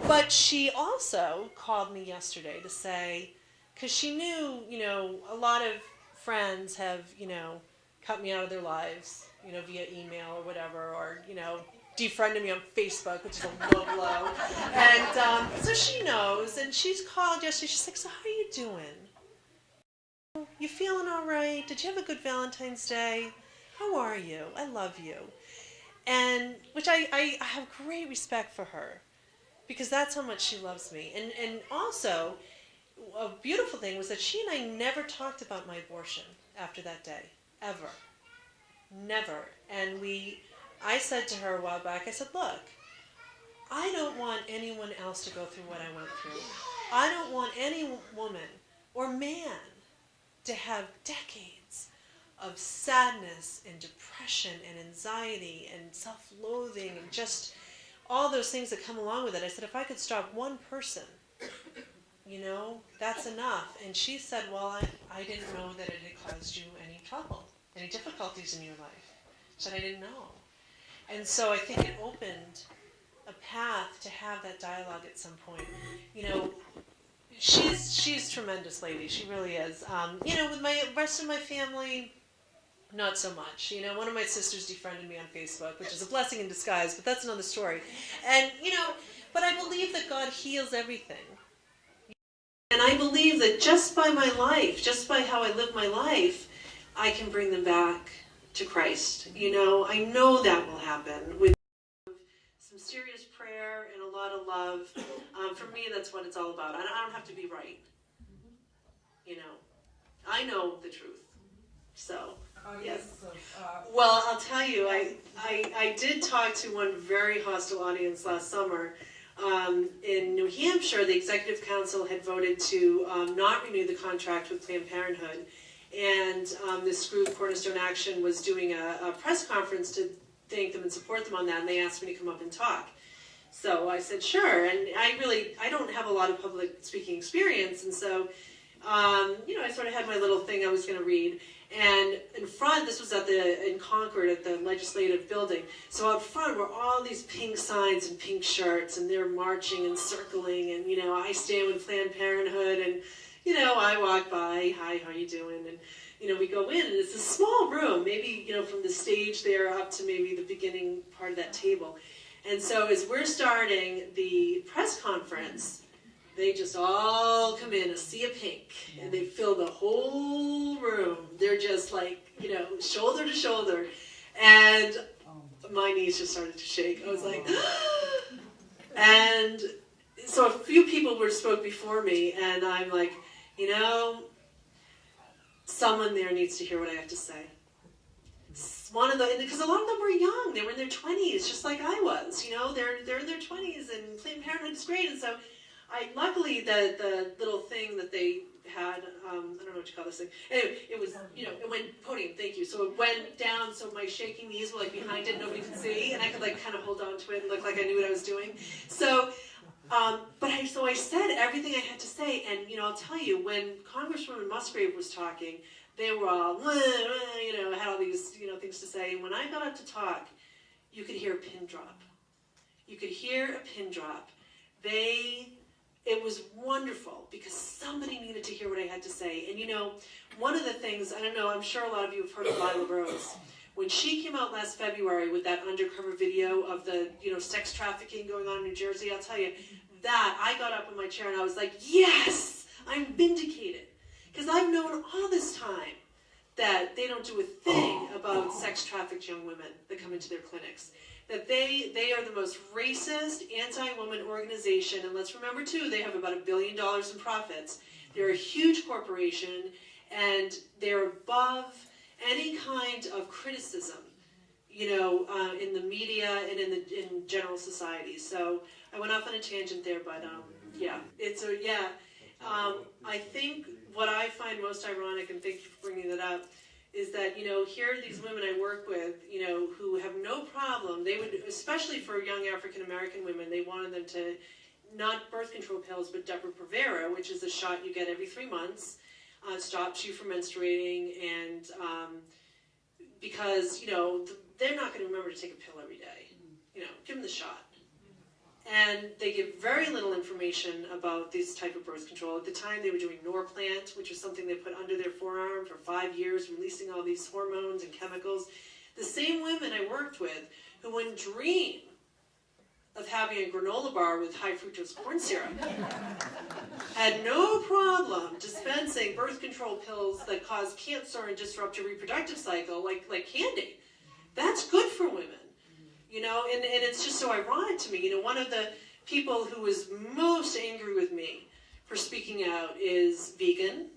But she also called me yesterday to say, because she knew, a lot of friends have, cut me out of their lives, via email or whatever, or, defriended me on Facebook, which is a low blow. And so she knows, and she's called yesterday. She's like, so how are you doing? You feeling all right? Did you have a good Valentine's Day? How are you? I love you. And which I have great respect for her, because that's how much she loves me. And also, a beautiful thing was that she and I never talked about my abortion after that day, ever. Never. And I said to her a while back, I said, look, I don't want anyone else to go through what I went through. I don't want any woman or man to have decades of sadness and depression and anxiety and self-loathing and just all those things that come along with it. I said, if I could stop one person, that's enough. And she said, well, I didn't know that it had caused you any trouble, any difficulties in your life. She said, I didn't know. And so I think it opened a path to have that dialogue at some point. She's a tremendous lady. She really is. With my rest of my family, not so much. One of my sisters defriended me on Facebook, which is a blessing in disguise, but that's another story. And, but I believe that God heals everything. And I believe that just by my life, just by how I live my life, I can bring them back to Christ. I know that will happen with some serious prayer and a lot of love. For me, that's what it's all about. I don't have to be right. I know the truth. So, yes. Well, I'll tell you, I did talk to one very hostile audience last summer. In New Hampshire, the Executive Council had voted to not renew the contract with Planned Parenthood. And this group, Cornerstone Action, was doing a press conference to thank them and support them on that, and they asked me to come up and talk. So I said, sure, and I don't have a lot of public speaking experience, and so, I sort of had my little thing I was going to read, and in front, this was in Concord at the legislative building, so out front were all these pink signs and pink shirts, and they're marching and circling, and, I stand with Planned Parenthood, and, I walk by, hi, how you doing, and, we go in, and it's a small room, maybe, from the stage there up to maybe the beginning part of that table. And so as we're starting the press conference, they just all come in, a sea of pink, and they fill the whole room. They're just like, shoulder to shoulder. And my knees just started to shake. I was like, and so a few people spoke before me, and I'm like, someone there needs to hear what I have to say. Because a lot of them were young, they were in their 20s, just like I was, they're in their 20s, and Planned Parenthood is great, and so luckily the little thing that they had, I don't know what you call this thing, anyway, it was, it went, podium, thank you, so it went down, so my shaking knees were like behind it, nobody could see, and I could like kind of hold on to it and look like I knew what I was doing, so, so I said everything I had to say, and I'll tell you, when Congresswoman Musgrave was talking, they were all, had all these, things to say. And when I got up to talk, you could hear a pin drop. You could hear a pin drop. It was wonderful because somebody needed to hear what I had to say. And one of the things, I don't know, I'm sure a lot of you have heard of Lila Rose. When she came out last February with that undercover video of the, sex trafficking going on in New Jersey, I'll tell you, that, I got up in my chair and I was like, yes, I'm vindicated. Because I've known all this time that they don't do a thing about sex-trafficked young women that come into their clinics. That they are the most racist, anti-woman organization. And let's remember, too, they have about $1 billion in profits. They're a huge corporation, and they're above any kind of criticism, in the media and in general society. So I went off on a tangent there, but Yeah, I think what I find most ironic, and thank you for bringing that up, is that, here are these women I work with, who have no problem. They would, especially for young African American women, they wanted them to, not birth control pills, but Depo-Provera, which is a shot you get every 3 months, stops you from menstruating, and because, they're not going to remember to take a pill every day. Give them the shot. And they give very little information about this type of birth control. At the time, they were doing Norplant, which is something they put under their forearm for 5 years, releasing all these hormones and chemicals. The same women I worked with who wouldn't dream of having a granola bar with high fructose corn syrup had no problem dispensing birth control pills that cause cancer and disrupt your reproductive cycle like candy. That's good for women. And it's just so ironic to me. One of the people who was most angry with me for speaking out is vegan.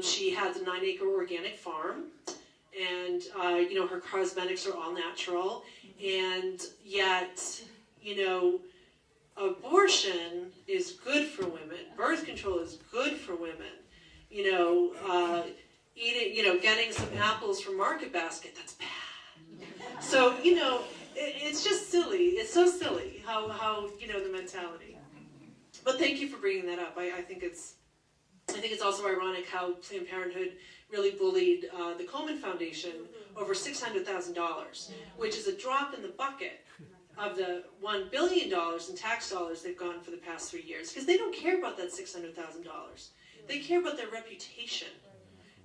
She has a 9-acre organic farm, and, her cosmetics are all natural, and yet, abortion is good for women. Birth control is good for women. Eating, getting some apples from Market Basket, that's bad. So, it's just silly. It's so silly how the mentality. But thank you for bringing that up. I think it's also ironic how Planned Parenthood really bullied the Komen Foundation over $600,000, which is a drop in the bucket of the $1 billion in tax dollars they've gotten for the past 3 years, because they don't care about that $600,000. They care about their reputation.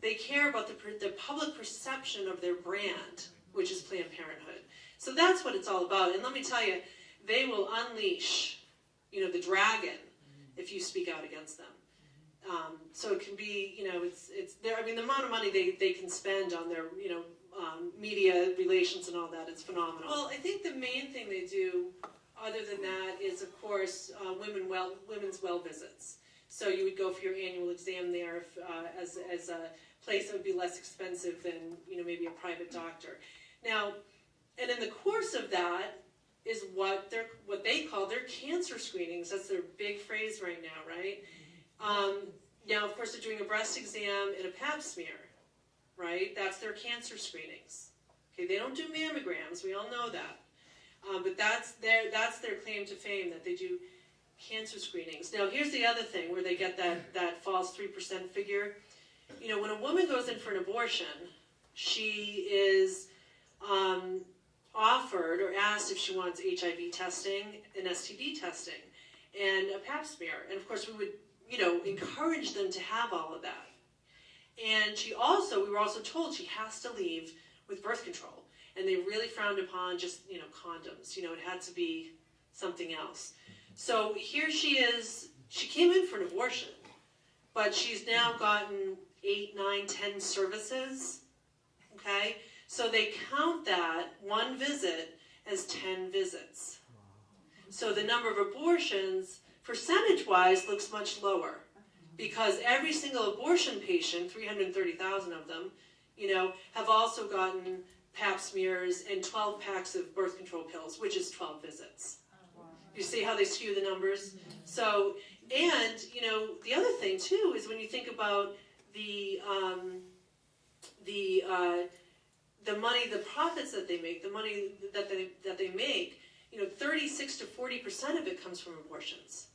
They care about the public perception of their brand, which is Planned Parenthood. So that's what it's all about. And let me tell you, they will unleash, the dragon if you speak out against them. So it can be, it's there. I mean, the amount of money they can spend on their, media relations and all that, it's phenomenal. Well, I think the main thing they do, other than that, is of course women's well visits. So you would go for your annual exam there as a place that would be less expensive than maybe a private doctor. Now, and in the course of that is what they call their cancer screenings. That's their big phrase right now, right? Now, of course, they're doing a breast exam and a pap smear, right? That's their cancer screenings. Okay, they don't do mammograms. We all know that, but that's their claim to fame, that they do cancer screenings. Now, here's the other thing where they get that false 3% figure. When a woman goes in for an abortion, she is offered or asked if she wants HIV testing and STD testing and a pap smear. And of course, we would, encourage them to have all of that. And we were also told she has to leave with birth control. And they really frowned upon just, condoms. It had to be something else. So here she is. She came in for an abortion, but she's now gotten 8, 9, 10 services. Okay? So they count that one visit as 10 visits. So the number of abortions, percentage-wise, looks much lower, because every single abortion patient, 330,000 of them, have also gotten pap smears and 12 packs of birth control pills, which is 12 visits. You see how they skew the numbers? So, and, the other thing, too, is when you think about the money, the profits that they make, the money that they make, 36 to 40% of it comes from abortions.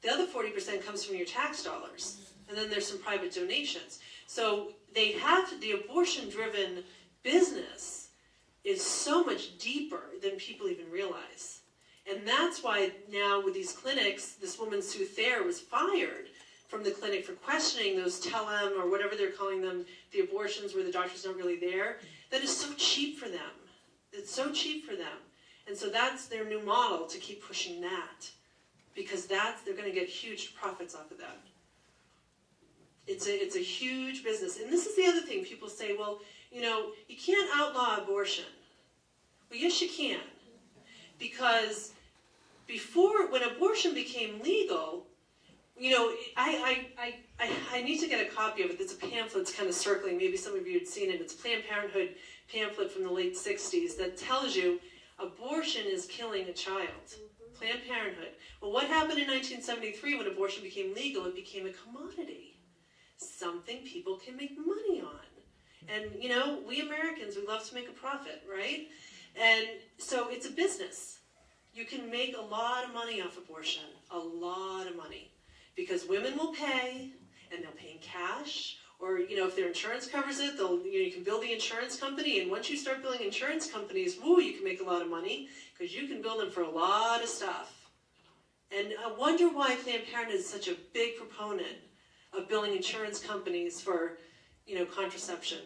The other 40% comes from your tax dollars, and then there's some private donations. So they have the abortion-driven business is so much deeper than people even realize. And that's why now with these clinics, this woman, Sue Thayer, was fired from the clinic for questioning those tell-em, or whatever they're calling them, the abortions where the doctor's not really there. That is so cheap for them. It's so cheap for them. And so that's their new model, to keep pushing that. Because they're going to get huge profits off of that. It's a huge business. And this is the other thing. People say, well, you can't outlaw abortion. Well, yes, you can. Because when abortion became legal, I need to get a copy of it. There's a pamphlet that's kind of circling. Maybe some of you had seen it. It's a Planned Parenthood pamphlet from the late 60s that tells you abortion is killing a child. Planned Parenthood. Well, what happened in 1973 when abortion became legal? It became a commodity, something people can make money on. And, you know, we Americans, we love to make a profit, right? And so it's a business. You can make a lot of money off abortion, a lot of money, because women will pay, and they'll pay in cash, or, you know, if their insurance covers it, you can bill the insurance company, and once you start billing insurance companies, woo, you can make a lot of money, because you can bill them for a lot of stuff. And I wonder why Planned Parenthood is such a big proponent of billing insurance companies for, you know, contraception.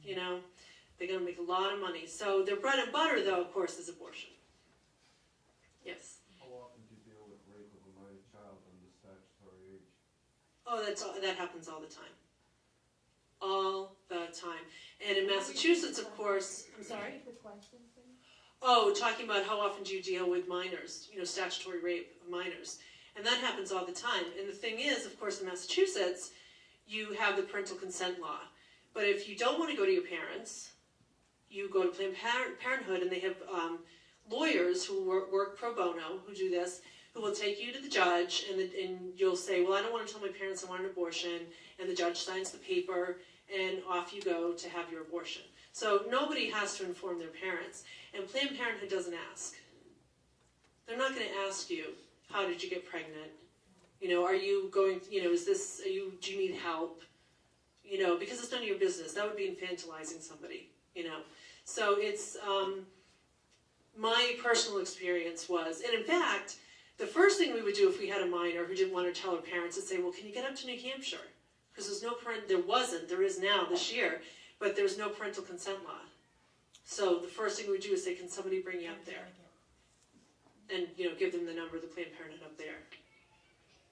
You know, they're going to make a lot of money. So their bread and butter, though, of course, is abortion. Yes? How often do you deal with rape of a minor child under statutory age? Oh, that happens all the time. All the time. And in Massachusetts, of course, I'm sorry? Oh, talking about how often do you deal with minors, you know, statutory rape of minors. And that happens all the time. And the thing is, of course, in Massachusetts, you have the parental consent law. But if you don't want to go to your parents, you go to Planned Parenthood, and they have lawyers who work pro bono, who do this, who will take you to the judge, and you'll say, well, I don't want to tell my parents I want an abortion, and the judge signs the paper, and off you go to have your abortion. So nobody has to inform their parents, and Planned Parenthood doesn't ask. They're not going to ask you, how did you get pregnant? You know, are you going, you know, do you need help? You know, because it's none of your business. That would be infantilizing somebody, you know. So it's, my personal experience was, and in fact, the first thing we would do if we had a minor who didn't want to tell her parents is say, well, can you get up to New Hampshire? Because there is now this year, but there's no parental consent law. So the first thing we would do is say, can somebody bring you up there? And, you know, give them the number of the Planned Parenthood up there.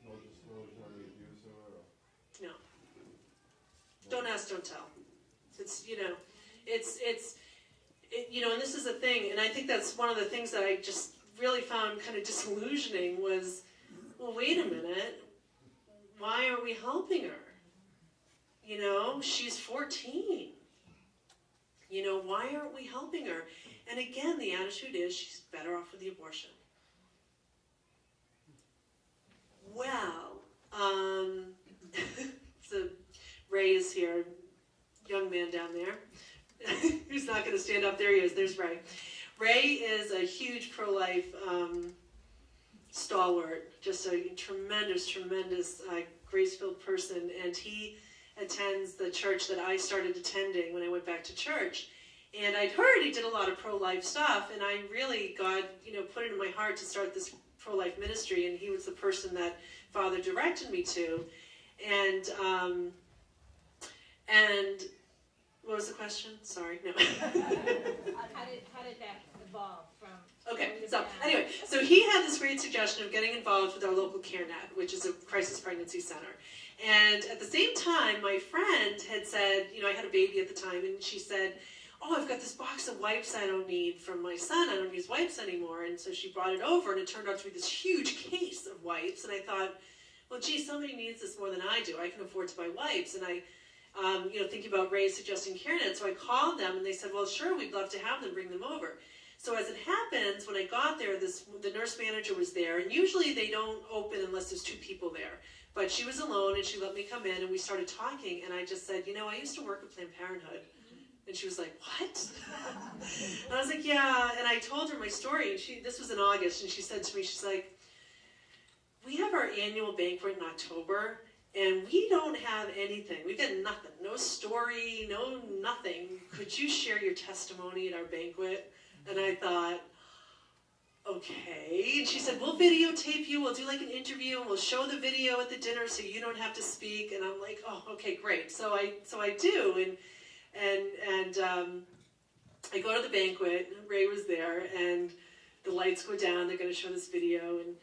No disclosure on the abuser? Or... No. Don't ask, don't tell. It's, you know, you know, and this is a thing, and I think that's one of the things that I just really found kind of disillusioning was, well, wait a minute, why aren't we helping her? You know, she's 14. You know, why aren't we helping her? And again, the attitude is she's better off with the abortion. Well, so Ray is here, young man down there. Who's not going to stand up? There he is. There's Ray. Ray is a huge pro-life stalwart, just a tremendous, grace-filled person, and he attends the church that I started attending when I went back to church. And I'd heard he did a lot of pro-life stuff, and I really, God, you know, put it in my heart to start this pro-life ministry, and he was the person that Father directed me to. And what was the question? Sorry, no. How did that evolve from? Okay, so anyway, so he had this great suggestion of getting involved with our local CareNet, which is a crisis pregnancy center. And at the same time, my friend had said, you know, I had a baby at the time, and she said, oh, I've got this box of wipes I don't need from my son. I don't use wipes anymore. And so she brought it over, and it turned out to be this huge case of wipes. And I thought, well, gee, somebody needs this more than I do. I can afford to buy wipes. And I, you know, thinking about Ray suggesting CareNet. So I called them, and they said, well, sure, we'd love to have them, bring them over. So as it happens, when I got there, the nurse manager was there. And usually they don't open unless there's two people there. But she was alone, and she let me come in, and we started talking. And I just said, you know, I used to work at Planned Parenthood. And she was like, what? And I was like, yeah. And I told her my story, and this was in August, and she said to me, she's like, we have our annual banquet in October, and we don't have anything. We've got nothing, no story, no nothing. Could you share your testimony at our banquet? And I thought, okay. And she said, we'll videotape you, we'll do like an interview, and we'll show the video at the dinner so you don't have to speak. And I'm like, oh, okay, great. So I do, and I go to the banquet, Ray was there, and the lights go down, they're going to show this video, and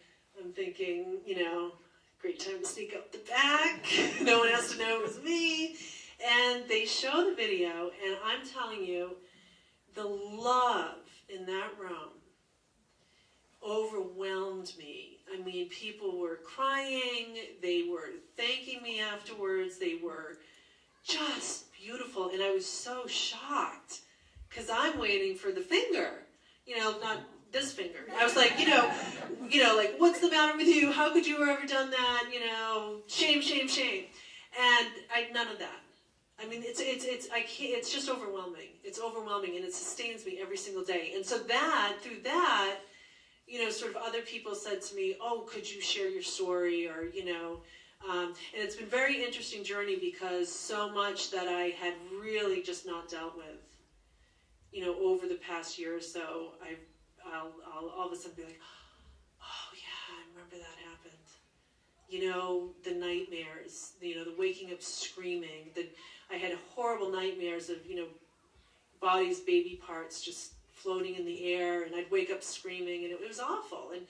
I'm thinking, you know, great time to sneak up the back, no one has to know it was me, and they show the video, and I'm telling you, the love in that room overwhelmed me. I mean, people were crying, they were thanking me afterwards, they were just beautiful, and I was so shocked because I'm waiting for the finger, you know, not this finger. I was like, like, what's the matter with you? How could you have ever done that? Shame, shame, shame. And none of that. I mean, it's just overwhelming. It's overwhelming, and it sustains me every single day. And so through that, sort of other people said to me, oh, could you share your story? Or, and it's been a very interesting journey because so much that I had really just not dealt with, over the past year or so, I'll all of a sudden be like, oh yeah, I remember that happened. The nightmares, the waking up screaming, I had horrible nightmares of, bodies, baby parts just floating in the air, and I'd wake up screaming, and it was awful. And,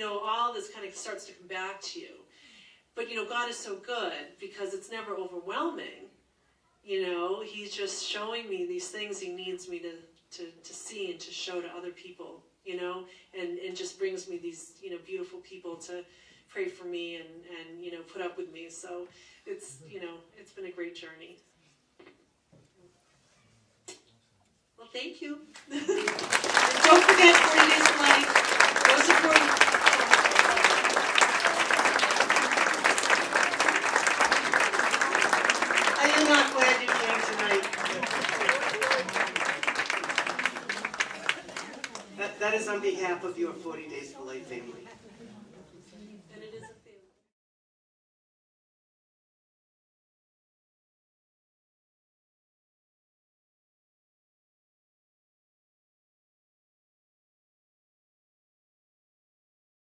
all this kind of starts to come back to you. But, God is so good because it's never overwhelming. He's just showing me these things he needs me to see and to show to other people, and just brings me these, beautiful people to pray for me and put up with me. So it's, it's been a great journey. Well, thank you. And don't forget 40 Days of Life. Go support. I am not glad you came tonight. That is on behalf of your 40 Days for Life family.